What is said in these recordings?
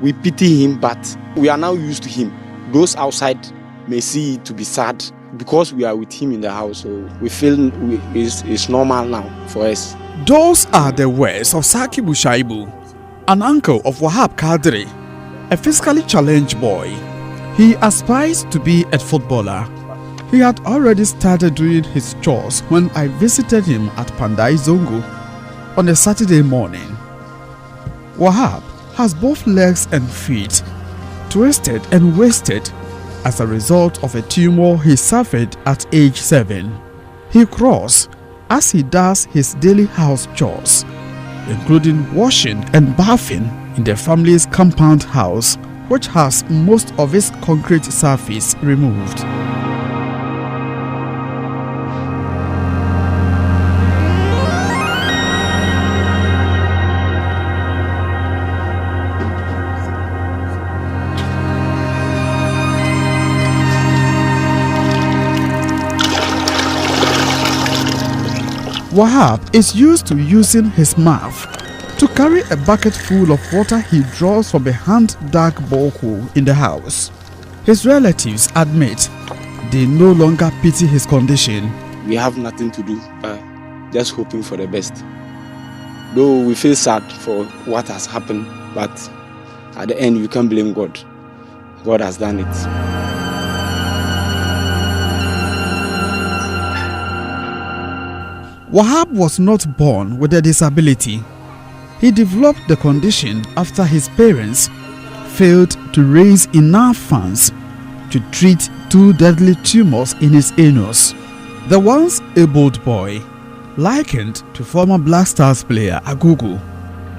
We pity him, but we are now used to him. Those outside may see it to be sad because we are with him in the house. So we feel it's normal now for us. Those are the words of Sakibu Shaibu, an uncle of Wahab Kadir, a physically challenged boy. He aspires to be a footballer. He had already started doing his chores when I visited him at Pandai Zongo on a Saturday morning. Wahab has both legs and feet twisted and wasted as a result of a tumor he suffered at age 7. He crawls as he does his daily house chores, including washing and bathing in the family's compound house, which has most of its concrete surface removed. Wahab is used to using his mouth to carry a bucket full of water he draws from a hand-dug borehole in the house. His relatives admit they no longer pity his condition. We have nothing to do, just hoping for the best. Though we feel sad for what has happened, but at the end we can't blame God. God has done it. Wahab was not born with a disability. He developed the condition after his parents failed to raise enough funds to treat 2 deadly tumors in his anus. The once abled boy, likened to former Black Stars player Agugu,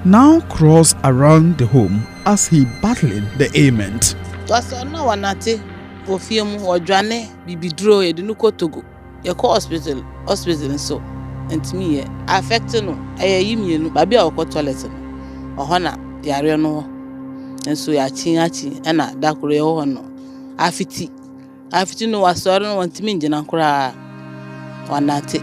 now crawls around the home as he battling the ailment. And me affecting no you baby our toilet or honor the area no and so ya chin and that could no afiti no was sorry no want me in cry one night.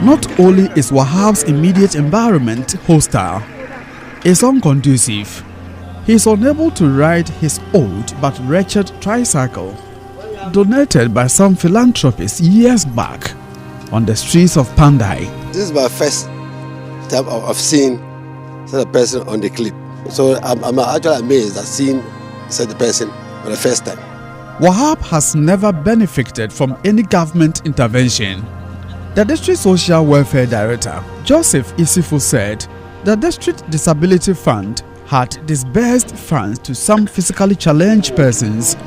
Not only is Wahab's immediate environment hostile, it's unconducive. He is unable to ride his old but wretched tricycle, donated by some philanthropists years back on the streets of Pandai. This is my first time of seeing such a person on the clip. So I'm actually amazed at seeing such a person for the first time. Wahab has never benefited from any government intervention. The District Social Welfare Director, Joseph Isifu, said the District Disability Fund had disbursed funds to some physically challenged persons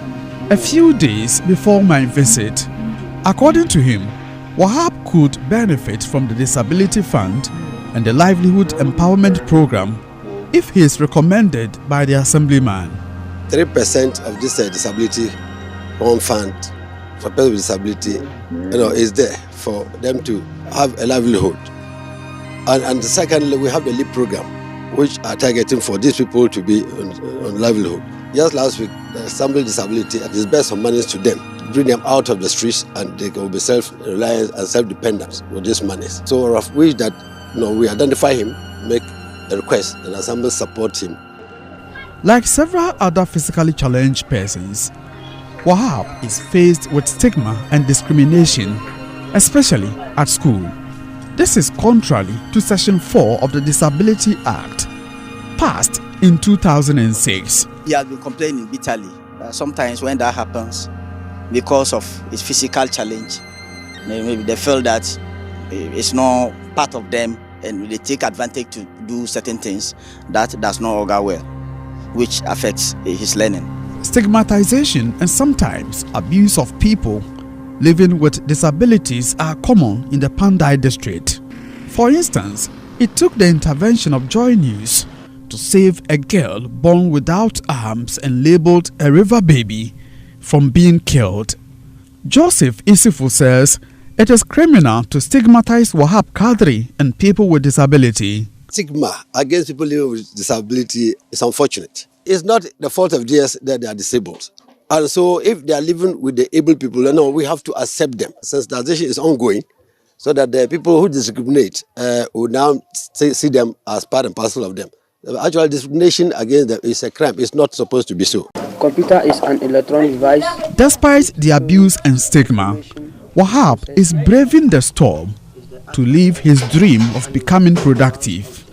a few days before my visit. According to him, Wahab could benefit from the Disability Fund and the Livelihood Empowerment Program if he is recommended by the Assemblyman. 3% of this disability fund for people with disability is there for them to have a livelihood. And secondly, we have the LEAP program, which are targeting for these people to be on livelihood. Just last week, the Assembly Disability disbursed some money to them, to bring them out of the streets, and they will be self-reliant and self-dependent with these monies. So of which that we identify him, make a request, and Assembly support him. Like several other physically challenged persons, Wahab is faced with stigma and discrimination, especially at school. This is contrary to Section 4 of the Disability Act, passed in 2006. He has been complaining bitterly. Sometimes when that happens, because of his physical challenge, maybe they feel that it's not part of them and they take advantage to do certain things that does not augur well, which affects his learning. Stigmatization and sometimes abuse of people living with disabilities are common in the Pandai district. For instance, it took the intervention of Joy News to save a girl born without arms and labeled a river baby from being killed. Joseph Isifu says it is criminal to stigmatize Wahab Kadir and people with disability. Stigma against people living with disability is unfortunate. It's not the fault of theirs that they are disabled. And so if they are living with the able people, we have to accept them. Sensitization is ongoing. so that the people who discriminate will now see them as part and parcel of them. Actually, discrimination against them is a crime. It's not supposed to be so. Computer is an electronic device. Despite the abuse and stigma, Wahab is braving the storm to live his dream of becoming productive.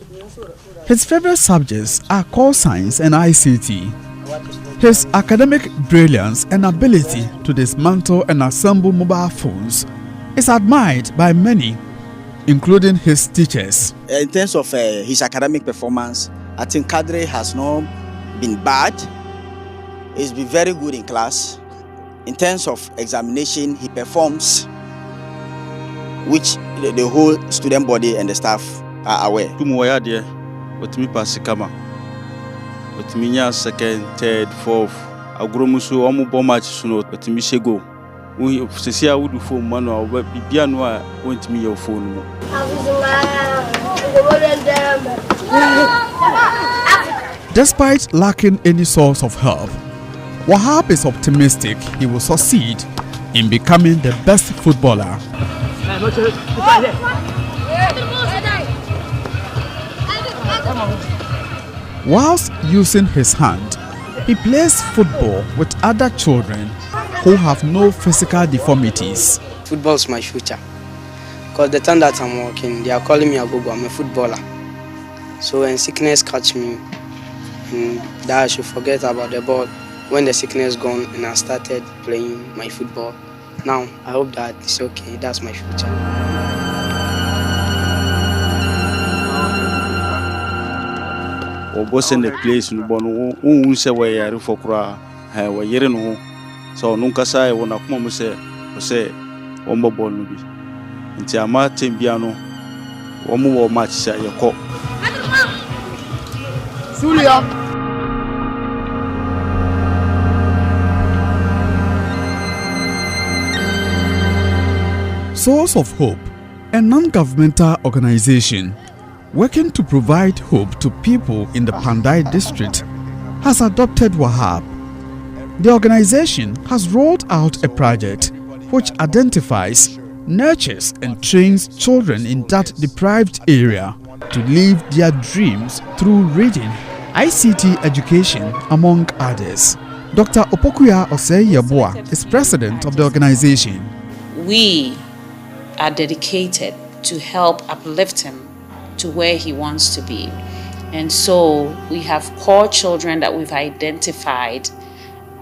His favorite subjects are core science and ICT. His academic brilliance and ability to dismantle and assemble mobile phones is admired by many, including his teachers. In terms of his academic performance, I think Kadir has not been bad. He's been very good in class. In terms of examination, he performs, which the whole student body and the staff are aware. With me Pasikama, with me second, third, fourth. I grow musu omu bomach suno with me shego. We see I would do phone man or Bibianwa went me your phone. Despite lacking any source of help, Wahab is optimistic he will succeed in becoming the best footballer. Whilst using his hand, he plays football with other children who have no physical deformities. Football is my future. Because the time that I'm working, they are calling me Agogo. I'm a footballer. So when sickness catch me, that I should forget about the ball. When the sickness gone and I started playing my football, now I hope that it's okay. That's my future. Boss in the place no bono won say we yare for kura ha we yere no so no kasa e wona kuma mo say won bobo no bi nti ama tembia no wo mo wo match sha yeko Sulia. Source of Hope, a non-governmental organization working to provide hope to people in the Pandai district, has adopted Wahab. The organization has rolled out a project which identifies, nurtures and trains children in that deprived area to live their dreams through reading, ICT education, among others. Dr. Opokuya Osei-Yeboah is president of the organization. We are dedicated to help uplift him to where he wants to be. And so we have core children that we've identified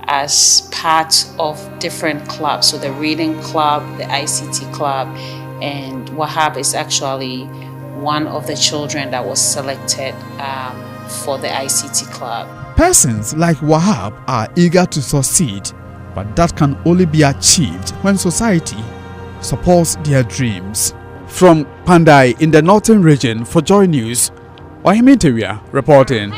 as part of different clubs. So the reading club, the ICT club, and Wahab is actually one of the children that was selected for the ICT club. Persons like Wahab are eager to succeed, but that can only be achieved when society supports their dreams. From Pandai in the northern region for Joy News, Wahime Teria reporting.